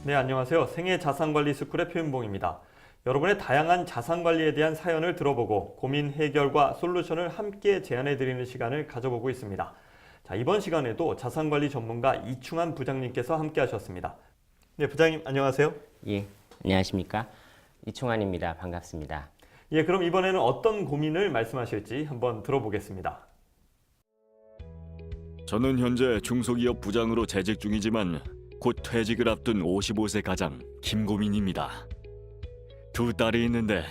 네, 안녕하세요. 생애 자산관리 스쿨의 표윤봉입니다. 여러분의 다양한 자산관리에 대한 사연을 들어보고 고민 해결과 솔루션을 함께 제안해드리는 시간을 가져보고 있습니다. 자, 이번 시간에도 자산관리 전문가 이충환 부장님께서 함께 하셨습니다. 네, 부장님 안녕하세요. 예, 안녕하십니까? 이충환입니다. 반갑습니다. 예, 그럼 이번에는 어떤 고민을 말씀하실지 한번 들어보겠습니다. 저는 현재 중소기업 부장으로 재직 중이지만 곧 퇴직을 앞둔 55세 가장 김고민입니다. 두 딸이 있는데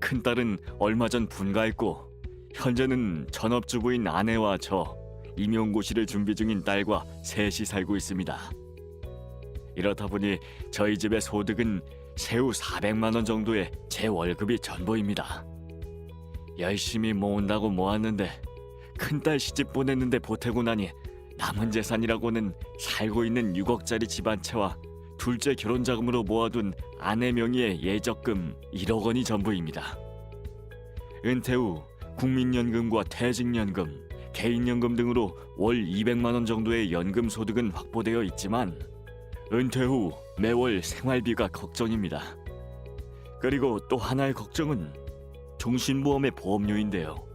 큰딸은 얼마 전 분가했고 현재는 전업주부인 아내와 저 임용고시를 준비 중인 딸과 셋이 살고 있습니다. 이렇다 보니 저희 집의 소득은 세후 400만 원 정도의 제 월급이 전부입니다. 열심히 모은다고 모았는데 큰딸 시집 보냈는데 보태고 나니 남은 재산이라고는 살고 있는 6억짜리 집 한 채와 둘째 결혼 자금으로 모아둔 아내 명의의 예적금 1억 원이 전부입니다. 은퇴 후 국민연금과 퇴직연금, 개인연금 등으로 월 200만 원 정도의 연금 소득은 확보되어 있지만 은퇴 후 매월 생활비가 걱정입니다. 그리고 또 하나의 걱정은 종신보험의 보험료인데요.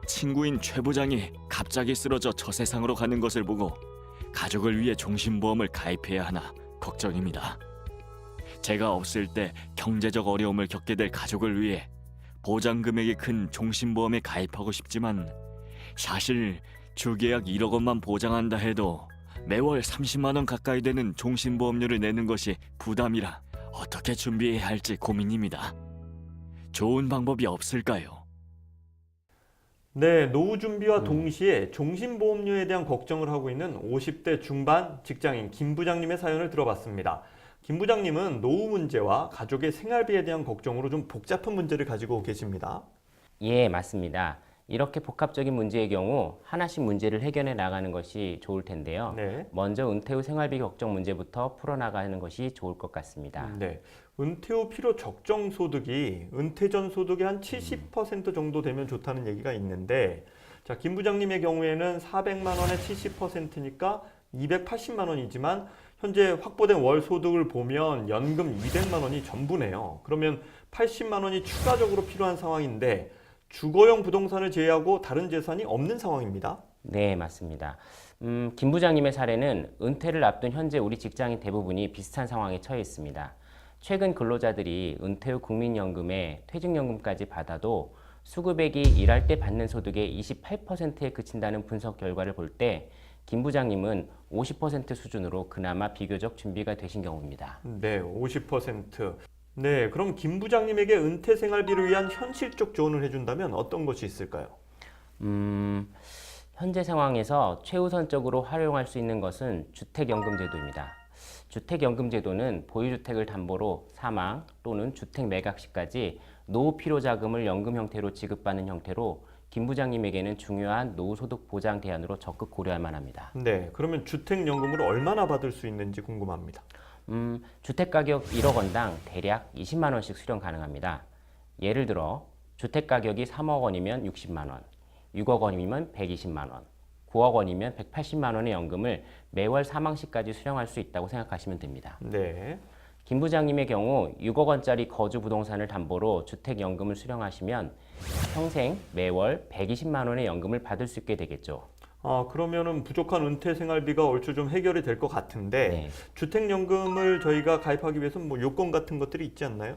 친구인 최 부장이 갑자기 쓰러져 저 세상으로 가는 것을 보고 가족을 위해 종신보험을 가입해야 하나 걱정입니다. 제가 없을 때 경제적 어려움을 겪게 될 가족을 위해 보장 금액이 큰 종신보험에 가입하고 싶지만 사실 주계약 1억 원만 보장한다 해도 매월 30만 원 가까이 되는 종신보험료를 내는 것이 부담이라 어떻게 준비해야 할지 고민입니다. 좋은 방법이 없을까요? 네, 노후 준비와 동시에 종신보험료에 대한 걱정을 하고 있는 50대 중반 직장인 김 부장님의 사연을 들어봤습니다. 김 부장님은 노후 문제와 가족의 생활비에 대한 걱정으로 좀 복잡한 문제를 가지고 계십니다. 예, 맞습니다. 이렇게 복합적인 문제의 경우 하나씩 문제를 해결해 나가는 것이 좋을 텐데요. 네. 먼저 은퇴 후 생활비 걱정 문제부터 풀어나가는 것이 좋을 것 같습니다. 네. 은퇴 후 필요 적정 소득이 은퇴 전 소득의 한 70% 정도 되면 좋다는 얘기가 있는데, 자, 김 부장님의 경우에는 400만 원의 70%니까 280만 원이지만 현재 확보된 월 소득을 보면 연금 200만 원이 전부네요. 그러면 80만 원이 추가적으로 필요한 상황인데 주거용 부동산을 제외하고 다른 재산이 없는 상황입니다. 네, 맞습니다. 김 부장님의 사례는 은퇴를 앞둔 현재 우리 직장인 대부분이 비슷한 상황에 처해 있습니다. 최근 근로자들이 은퇴 후 국민연금에 퇴직연금까지 받아도 수급액이 일할 때 받는 소득의 28%에 그친다는 분석 결과를 볼 때 김 부장님은 50% 수준으로 그나마 비교적 준비가 되신 경우입니다. 네, 50%. 네, 그럼 김 부장님에게 은퇴 생활비를 위한 현실적 조언을 해준다면 어떤 것이 있을까요? 현재 상황에서 최우선적으로 활용할 수 있는 것은 주택연금제도입니다. 주택연금제도는 보유주택을 담보로 사망 또는 주택 매각 시까지 노후 필요자금을 연금 형태로 지급받는 형태로 김 부장님에게는 중요한 노후소득 보장 대안으로 적극 고려할 만합니다. 네, 그러면 주택연금으로 얼마나 받을 수 있는지 궁금합니다. 주택가격 1억 원당 대략 20만 원씩 수령 가능합니다. 예를 들어 주택가격이 3억 원이면 60만 원, 6억 원이면 120만 원, 9억 원이면 180만 원의 연금을 매월 사망 시까지 수령할 수 있다고 생각하시면 됩니다. 네. 김 부장님의 경우 6억 원짜리 거주 부동산을 담보로 주택연금을 수령하시면 평생 매월 120만 원의 연금을 받을 수 있게 되겠죠. 그러면은 부족한 은퇴 생활비가 얼추 좀 해결이 될 것 같은데, 네. 주택연금을 저희가 가입하기 위해서는 뭐 요건 같은 것들이 있지 않나요?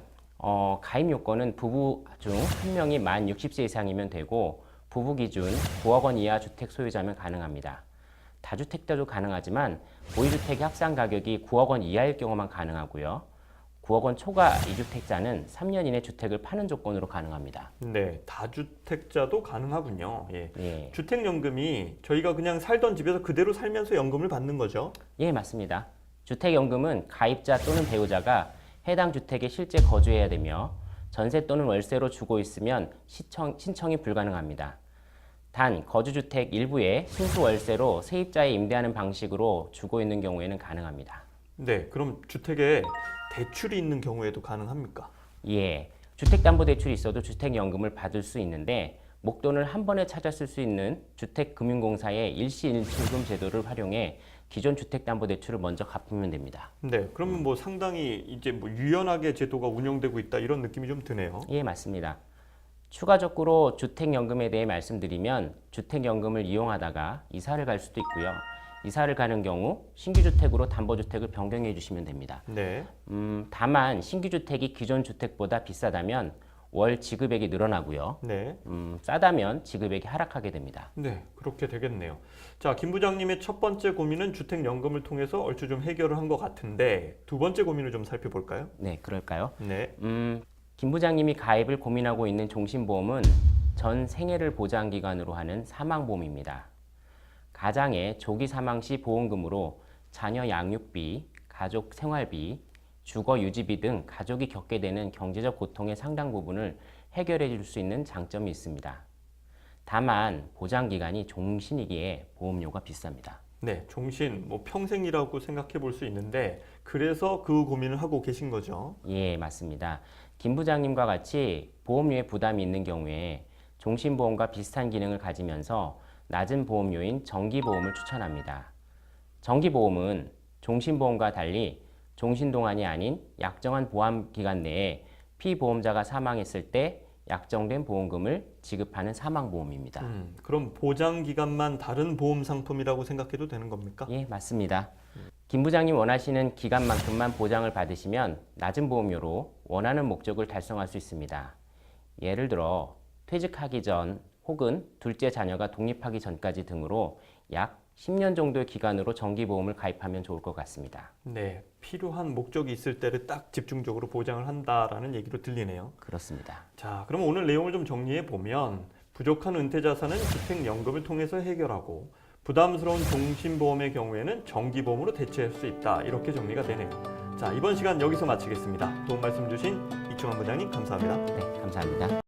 가입 요건은 부부 중 한 명이 만 60세 이상이면 되고 부부 기준 9억 원 이하 주택 소유자면 가능합니다. 다주택자도 가능하지만 보유주택의 합산 가격이 9억 원 이하일 경우만 가능하고요. 9억 원 초과 2주택자는 3년 이내 주택을 파는 조건으로 가능합니다. 네, 다주택자도 가능하군요. 예. 예, 주택연금이 저희가 그냥 살던 집에서 그대로 살면서 연금을 받는 거죠? 예, 맞습니다. 주택연금은 가입자 또는 배우자가 해당 주택에 실제 거주해야 되며 전세 또는 월세로 주고 있으면 신청이 불가능합니다. 단 거주주택 일부에 순수월세로 세입자에 임대하는 방식으로 주고 있는 경우에는 가능합니다. 네, 그럼 주택에 대출이 있는 경우에도 가능합니까? 예, 주택담보대출이 있어도 주택연금을 받을 수 있는데 목돈을 한 번에 찾아 쓸 수 있는 주택금융공사의 일시일출금 제도를 활용해 기존 주택담보대출을 먼저 갚으면 됩니다. 네, 그러면 뭐 상당히 이제 뭐 유연하게 제도가 운영되고 있다 이런 느낌이 좀 드네요. 예, 맞습니다. 추가적으로 주택연금에 대해 말씀드리면 주택연금을 이용하다가 이사를 갈 수도 있고요. 이사를 가는 경우 신규주택으로 담보주택을 변경해 주시면 됩니다. 네, 다만 신규주택이 기존 주택보다 비싸다면 월 지급액이 늘어나고요. 네, 싸다면 지급액이 하락하게 됩니다. 네, 그렇게 되겠네요. 자, 김 부장님의 첫 번째 고민은 주택연금을 통해서 얼추 좀 해결을 한 것 같은데 두 번째 고민을 좀 살펴볼까요? 네, 그럴까요? 네, 김 부장님이 가입을 고민하고 있는 종신보험은 전 생애를 보장기간으로 하는 사망보험입니다. 가장의 조기 사망 시 보험금으로 자녀 양육비, 가족 생활비, 주거 유지비 등 가족이 겪게 되는 경제적 고통의 상당 부분을 해결해 줄 수 있는 장점이 있습니다. 다만 보장기간이 종신이기에 보험료가 비쌉니다. 네, 종신 뭐 평생이라고 생각해 볼 수 있는데 그래서 그 고민을 하고 계신 거죠. 예, 맞습니다. 김 부장님과 같이 보험료에 부담이 있는 경우에 종신보험과 비슷한 기능을 가지면서 낮은 보험료인 정기보험을 추천합니다. 정기보험은 종신보험과 달리 종신동안이 아닌 약정한 보험 기간 내에 피보험자가 사망했을 때 약정된 보험금을 지급하는 사망보험입니다. 그럼 보장 기간만 다른 보험 상품이라고 생각해도 되는 겁니까? 예, 맞습니다. 김 부장님 원하시는 기간만큼만 보장을 받으시면 낮은 보험료로 원하는 목적을 달성할 수 있습니다. 예를 들어 퇴직하기 전 혹은 둘째 자녀가 독립하기 전까지 등으로 약 10년 정도의 기간으로 정기보험을 가입하면 좋을 것 같습니다. 네, 필요한 목적이 있을 때를 딱 집중적으로 보장을 한다라는 얘기로 들리네요. 그렇습니다. 자, 그럼 오늘 내용을 좀 정리해 보면 부족한 은퇴 자산은 주택연금을 통해서 해결하고 부담스러운 종신보험의 경우에는 정기보험으로 대체할 수 있다. 이렇게 정리가 되네요. 자, 이번 시간 여기서 마치겠습니다. 도움 말씀 주신 이충환 부장님 감사합니다. 네, 감사합니다.